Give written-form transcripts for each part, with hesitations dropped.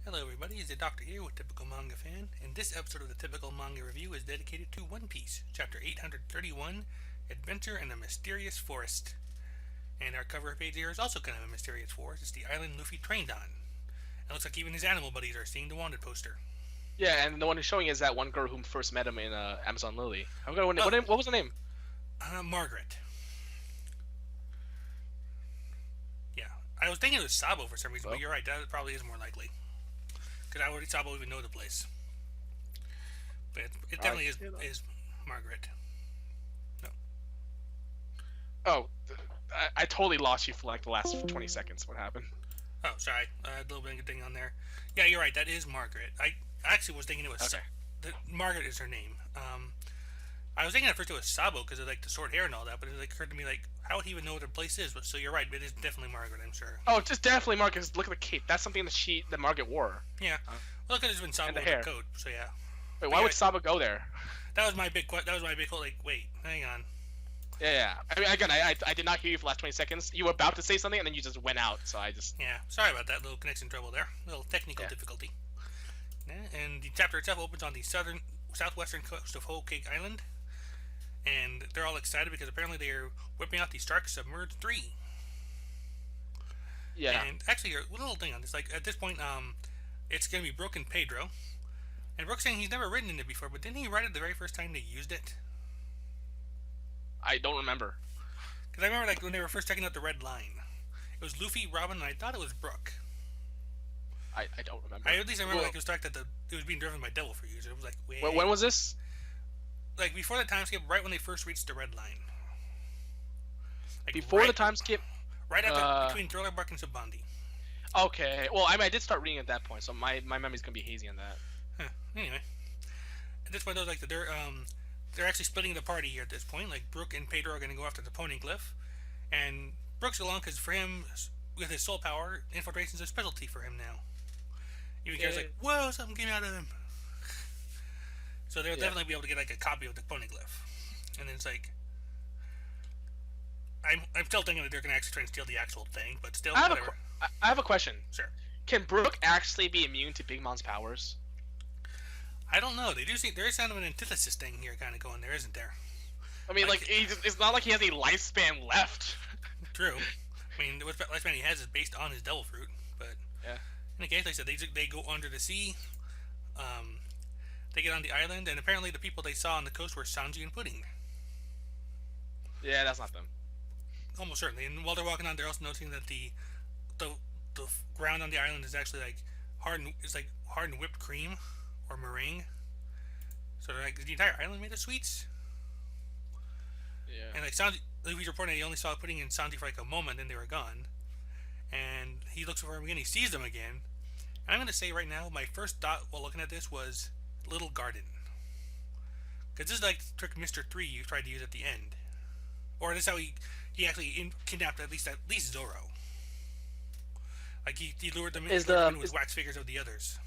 Hello everybody, it's Zeidoktor here with Typical Manga Fan, and this episode of the Typical Manga Review is dedicated to One Piece, Chapter 831, Adventure in a Mysterious Forest. And our cover page here is also kind of a mysterious forest. It's the island Luffy trained on. It looks like even his animal buddies are seeing the wanted poster. Yeah, and the one who's showing is that one girl whom first met him in Amazon Lily. I forgot Oh, what was the name? Margaret. Yeah, I was thinking it was Sabo for some reason, but Well, you're right, that probably is more likely. Because I already Sabo even know the place. But it I definitely is, cannot. is Margaret. No. Oh, I totally lost you for like the last 20 seconds. What happened? Oh, sorry. A little bit of a thing on there. Yeah, you're right. That is Margaret. I actually was thinking it was Okay. Margaret is her name. I was thinking at first it was Sabo because of like the short hair and all that, but it like, occurred to me like, how would he even know what her place is? But so you're right. It is definitely Margaret. I'm sure. Oh, just definitely Margaret. Look at the cape. That's something that Margaret wore. Yeah. Uh, Well, it could have been and Sabo the with the hair. code. So yeah. Wait, But why yeah, would Saba go there? that was my big. That was my big whole like. Wait, hang on. Yeah, yeah. I mean, again, I did not hear you for the last 20 seconds. You were about to say something, and then you just went out. So I just Yeah. Sorry about that little connection trouble there. Little technical yeah. difficulty. Yeah, and the chapter itself opens on the southwestern coast of Whole Cake Island, and they're all excited because apparently they're whipping out the Stark Submerged 3. Yeah. And actually, a little thing on this, like at this point, it's gonna be Brooke and Pedro, and Brooke's saying he's never written in it before, but didn't he write it the very first time they used it? I don't remember. Because I remember like when they were first checking out the red line, it was Luffy, Robin, and I thought it was Brooke. I don't remember. I at least I remember Well, like it was talked that it was being driven by Devil Fruit. It was like when way was this? like before the time skip, right when they first reached the red line, like Before the time skip? right after Uh, between Thriller Bark and Sabandi. Okay. Well, I did start reading at that point, so my memory's gonna be hazy on that. Huh. Anyway, at this point, though, like they're actually splitting the party here at this point. Like Brooke and Pedro are going to go after the Poneglyph, and Brooke's along because for him, with his soul power, infiltration's a specialty for him now. Even cares Yeah. like, whoa, something came out of him. So they'll Yeah. definitely be able to get like a copy of the Poneglyph. And then it's like, I'm still thinking that they're going to actually try and steal the actual thing, but still, I have whatever. I have a question. Sure. Can Brooke actually be immune to Big Mom's powers? I don't know. They do see there is kind of an antithesis thing here, kind of going there, isn't there? I mean, like Like, it's not like he has any lifespan left. true. I mean, what lifespan he has is based on his devil fruit, but Yeah. in the case, like I said, they go under the sea. Um, they get on the island, and apparently the people they saw on the coast were Sanji and Pudding. Yeah, that's not them. Almost certainly. And while they're walking on, they're also noticing that the the ground on the island is actually like hard and whipped cream or meringue. So they're like the entire island made of sweets. Yeah. And like Sanji, Luffy's reporting he only saw Pudding and Sanji for like a moment, then they were gone. And he looks for them again. He sees them again. And I'm gonna say right now, my first thought while looking at this was Little Garden. Because this is like the trick Mister Three you tried to use at the end, or this is how he actually kidnapped at least Zoro. Like he Is lured them the in with is wax figures of the others,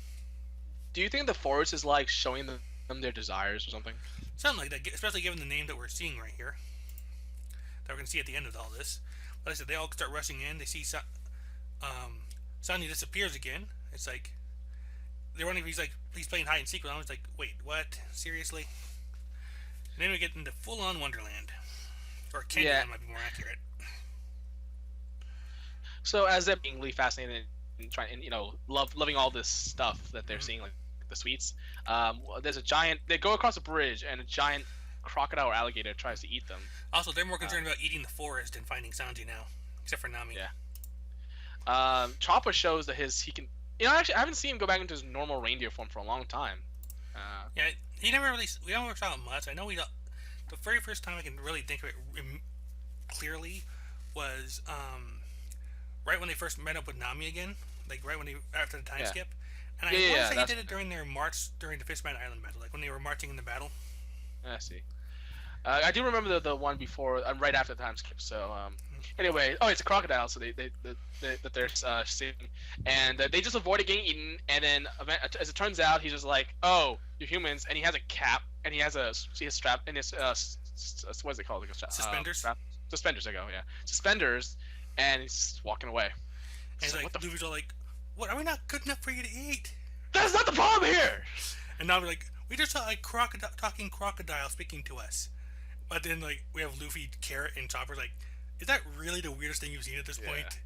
Do you think the forest is like showing them their desires or something? something like that. Especially given the name that we're seeing right here, that we're gonna see at the end of all this. But like I said, they all start rushing in. They see um, Sonny disappears again. It's like they're wondering if he's playing hide and seek with them. It's like, wait, what? Seriously? And then we get into full on Wonderland, or Yeah. Candyland might be more accurate. So as they're being really fascinated and trying, and loving all this stuff that they're Mm-hmm. seeing, like the sweets. There's a giant. They go across a bridge, and a giant crocodile or alligator tries to eat them. Also, they're more Uh, concerned about eating the forest than finding Sanji now, except for Nami. yeah. Chopper shows that he can. Actually, I haven't seen him go back into his normal reindeer form for a long time. Yeah, he never really. We never saw him much. I know the very first time I can really think of it clearly was right when they first met up with Nami again, like right when they after the time Yeah. skip. And I Yeah, yeah, want to yeah. say he That's did it during their march during the Fishman Island battle, like when they were marching in the battle. I see. I do remember the one before, right after the time skip. So anyway, oh, it's a crocodile. So that they're seeing, and they just avoided getting eaten. And then as it turns out, he's just like, oh, you're humans, and he has a cap, and he has a strap in his what is it called? Like a Suspenders. strap? Suspenders. I go, yeah, suspenders, and he's walking away. And It's like, what like the? Luffy's all like, What, are we not good enough for you to eat? That's not the problem here. And now we're like, we just saw a talking crocodile speaking to us. But then, like, we have Luffy, Carrot, and Chopper. Like, is that really the weirdest thing you've seen at this Yeah. point?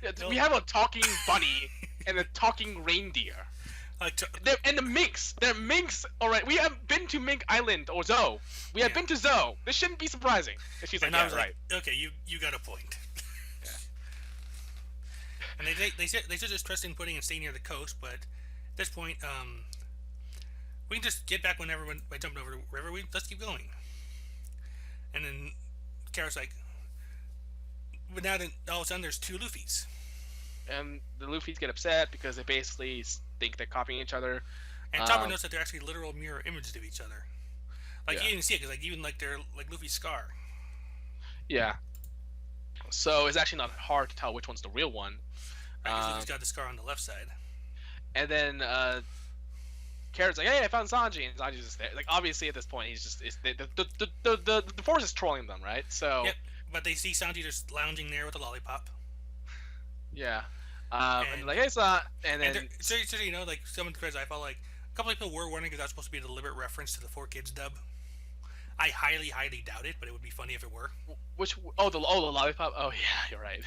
Yeah, No. we have a talking bunny and a talking reindeer. Like, And the minks. They're minks. All right, we have been to Mink Island or Zoe. We have been to Zoe. This shouldn't be surprising. And she's like, and I yeah, was right. like, okay, you got a point. Yeah. And they said just trust in putting and stay near the coast, but at this point, we can just get back whenever by jumping over the river. Let's keep going. And then Carrot's like, but now then all of a sudden there's two Luffys. And the Luffy's get upset because they basically think they're copying each other. And Chopper knows that they're actually literal mirror images of each other. Like, you didn't see it because, like, even like they're like Luffy's scar. Yeah. So it's actually not hard to tell which one's the real one. Right, Luffy's got the scar on the left side. And then Carrot's like, "Hey, I found Sanji," and Sanji's just there. Like, obviously at this point, he's just the force is trolling them, right? So Yep. But they see Sanji just lounging there with a lollipop. yeah. And like, "Hey, San," and then so you know, like, some of the credits, I felt like a couple people were wondering if that was supposed to be a deliberate reference to the 4 Kids dub. I highly, highly doubt it, but it would be funny if it were. the lollipop. Oh yeah, you're right.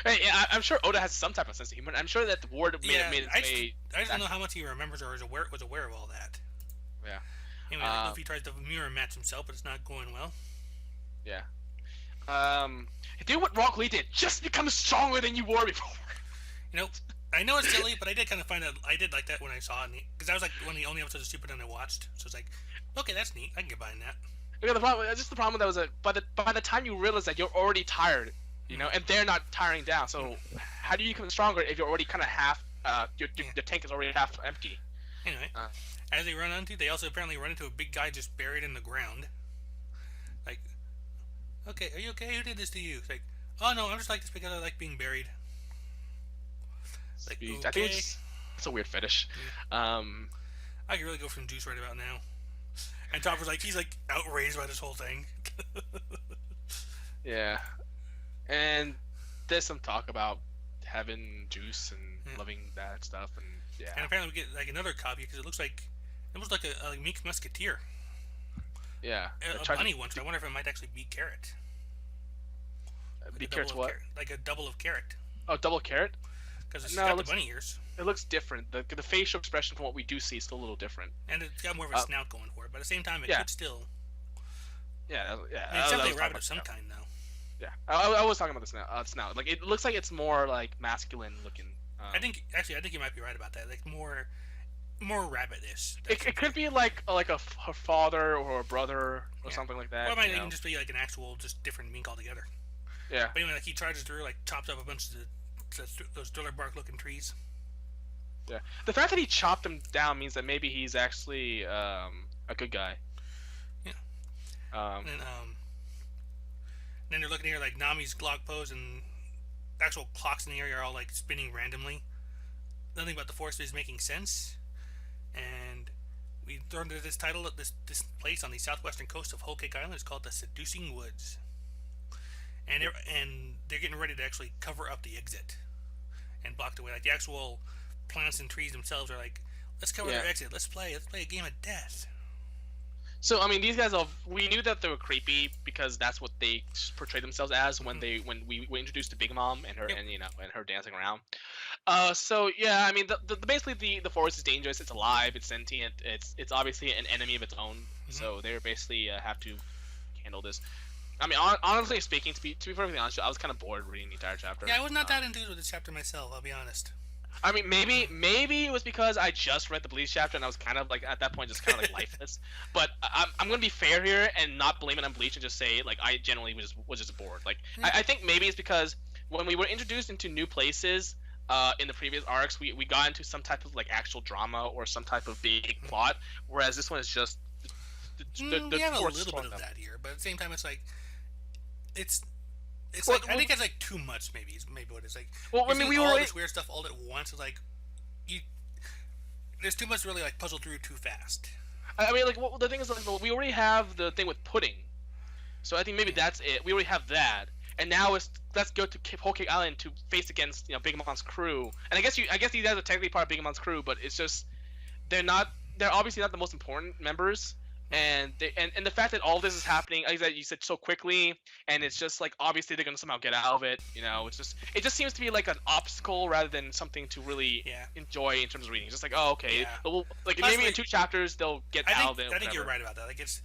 Hey, yeah, I'm sure Oda has some type of sense of humor. I'm sure that the word made its way. I just don't know how much he remembers or was aware of all that. Yeah. Anyway, like, Luffy tries to mirror match himself, but it's not going well. Yeah. Do what Rock Lee did. Just become stronger than you were before. You know, I know it's silly, but I did kind of find that I did like that when I saw it, because that was like one of the only episodes of Superman I watched. So it's like, okay, that's neat. I can get behind that. Yeah, the problem that was that by the time you realize that you're already tired, you know, and they're not tiring down. So how do you become stronger if you're already kind of half? Your tank is already half empty. Anyway, as they run onto, they also apparently run into a big guy just buried in the ground. Like, okay, are you okay? Who did this to you? It's like, oh no, I'm just like this because I like being buried. Like, okay. I think it's a weird fetish. Yeah. I could really go from Juice right about now. And Chopper's like, he's like outraged by this whole thing. Yeah, and there's some talk about having Juice and loving that stuff, and yeah. And apparently we get like another copy because it looks like a Meek Musketeer. Yeah, a bunny one. So I wonder if it might actually be Carrot. Like be Carrot's what? Like a double of Carrot. Oh, double Carrot. Because it's got the bunny ears. It looks different. The facial expression from what we do see is still a little different. And it's got more of a snout going for it, but at the same time, it could still. Yeah, yeah. I mean, it's definitely a rabbit of some kind, though. Yeah, I was talking about the snout. Like, it looks like it's more like masculine looking. I think you might be right about that. Like more rabbit-ish. It could be like her father or a brother or something like that. Or it might even just be like an actual, just different Mink altogether. Yeah. But anyway, like, he charges through, like, chops up a bunch of those thriller bark looking trees. Yeah. The fact that he chopped them down means that maybe he's actually a good guy. Yeah. And then they're looking here, like, Nami's log pose and actual clocks in the area are all, like, spinning randomly. Nothing about the force is making sense. And we learned that this title, this place on the southwestern coast of Whole Cake Island is called the Seducing Woods. And they're getting ready to actually cover up the exit and block the way. Like, the actual plants and trees themselves are like, let's cover their exit. Let's play a game of death. So I mean, these guys we knew that they were creepy because that's what they portray themselves as when we were introduced to Big Mom and her and her dancing around. So yeah, I mean, basically the forest is dangerous. It's alive. It's sentient. It's obviously an enemy of its own. So they basically have to handle this. I mean, honestly speaking, to be perfectly honest, I was kind of bored reading the entire chapter. Yeah, I was not that enthused with this chapter myself. I'll be honest. I mean, maybe it was because I just read the Bleach chapter and I was kind of like at that point just kind of like lifeless. But I'm gonna be fair here and not blame it on Bleach and just say like I generally was just bored. Like I think maybe it's because when we were introduced into new places in the previous arcs, we got into some type of like actual drama or some type of big plot, whereas this one is just we have a little bit of that here, but at the same time, it's like it's like I think it's like too much. Maybe what it's like. Well, I mean, we all this weird stuff all at once. It's like there's too much to really like puzzle through too fast. I mean, like the thing is, like, we already have the thing with pudding, so I think maybe that's it. We already have that, and now let's go to Whole Cake Island to face against Big Mom's crew. And I guess these guys are technically part of Big Mom's crew, but it's just they're obviously not the most important members. And the fact that all this is happening, like you said, so quickly, and it's just like obviously they're gonna somehow get out of it. It just seems to be like an obstacle rather than something to really enjoy in terms of reading. It's just like, oh, okay, like maybe in 2 chapters they'll get out of it. I think you're right about that. Like it's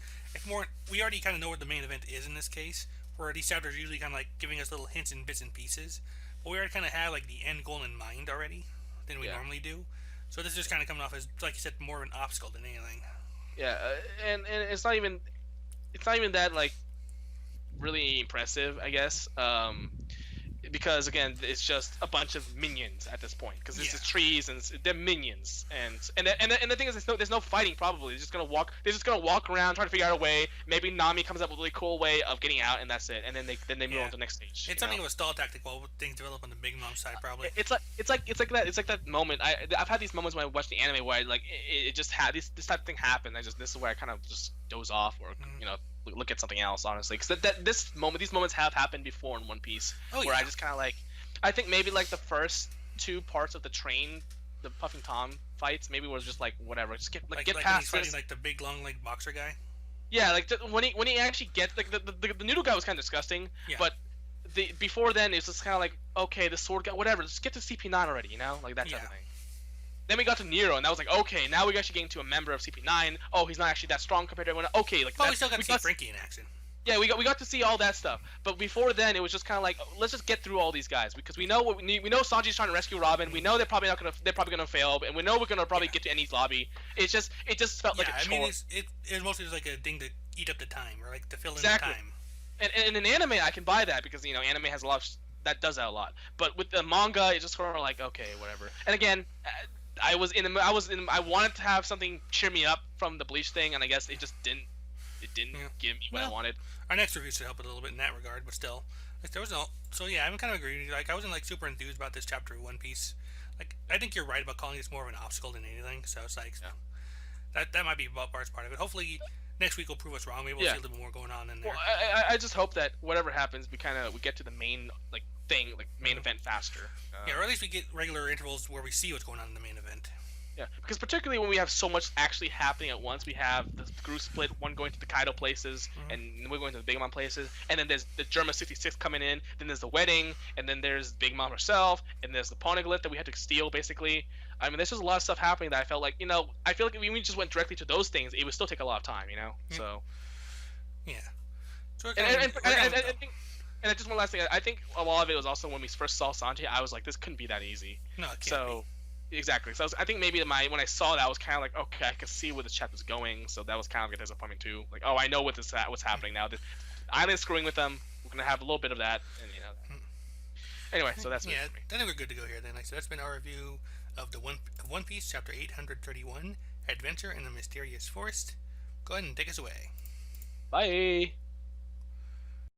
more, we already kind of know what the main event is in this case. Where these chapters are usually kind of like giving us little hints and bits and pieces, but we already kind of have like the end goal in mind already than we normally do. So this is just kind of coming off as, like you said, more of an obstacle than anything. Yeah, and it's not even that like really impressive, I guess. Because again, it's just a bunch of minions at this point. Because this is trees and they're minions, and the thing is, there's no fighting. Probably they're just gonna walk around, try to figure out a way. Maybe Nami comes up with a really cool way of getting out, and that's it. And then they move on to the next stage. It's something of a stall tactic while things develop on the Big Mom side, probably. It's like that moment. I've had these moments when I watch the anime where it just had this type of thing happen. This is where I kind of just doze off or look at something else, honestly, because these moments have happened before in One Piece, where I just kind of like, I think maybe like the first 2 parts of the train, the Puffing Tom fights, maybe was just like whatever, just get past when he's fighting like the big long leg boxer guy. Yeah, like when he actually gets like the noodle guy was kind of disgusting, but before then it's just kind of like, okay, the sword guy, whatever, just get to CP9 already, like that type of thing. Then we got to Nero, and that was like, okay, now we actually getting to a member of CP9. Oh, he's not actually that strong compared to everyone. Okay, like. But we still got to see Frankie in action. Yeah, we got to see all that stuff. But before then, it was just kind of like, let's just get through all these guys, because we know what we need. We know Sanji's trying to rescue Robin. We know they're probably gonna fail, and we know we're gonna probably get to Ennie's lobby. It just felt like a chore. I mean, it mostly was like a thing to eat up the time, or like to fill in the time. And in anime, I can buy that because anime has a lot that does that a lot. But with the manga, it's just sort of like, okay, whatever. And again. I wanted to have something cheer me up from the Bleach thing, and I guess it just didn't. It didn't give me what I wanted. Our next review should help it a little bit in that regard, but still, like, there was no. So yeah, I'm kind of agreeing with you. Like, I wasn't like super enthused about this chapter of One Piece. Like, I think you're right about calling this more of an obstacle than anything. So it's like that might be Bart's part of it. Hopefully, next week will prove us wrong. Maybe we'll see a little bit more going on in there. Well, I just hope that whatever happens, we get to the main main event faster. Or at least we get regular intervals where we see what's going on in the main event. Yeah, because particularly when we have so much actually happening at once, we have the group split, one going to the Kaido places, and we're going to the Big Mom places, and then there's the Germa 66 coming in, then there's the wedding, and then there's Big Mom herself, and there's the poneglyph that we had to steal, basically. I mean, there's just a lot of stuff happening that I felt like, I feel like if we just went directly to those things, it would still take a lot of time, So. Yeah. So And just one last thing, I think a lot of it was also when we first saw Sanji, I was like, this couldn't be that easy. No, it can't be. Exactly. So I think maybe when I saw that, I was kind of like, okay, I can see where this chapter's going. So that was kind of like a disappointment too. Like, oh, I know what's happening now. The island's screwing with them. We're gonna have a little bit of that, and Anyway, so that's I think we're good to go here then. So that's been our review of One Piece, chapter 831, Adventure in the Mysterious Forest. Go ahead and take us away. Bye.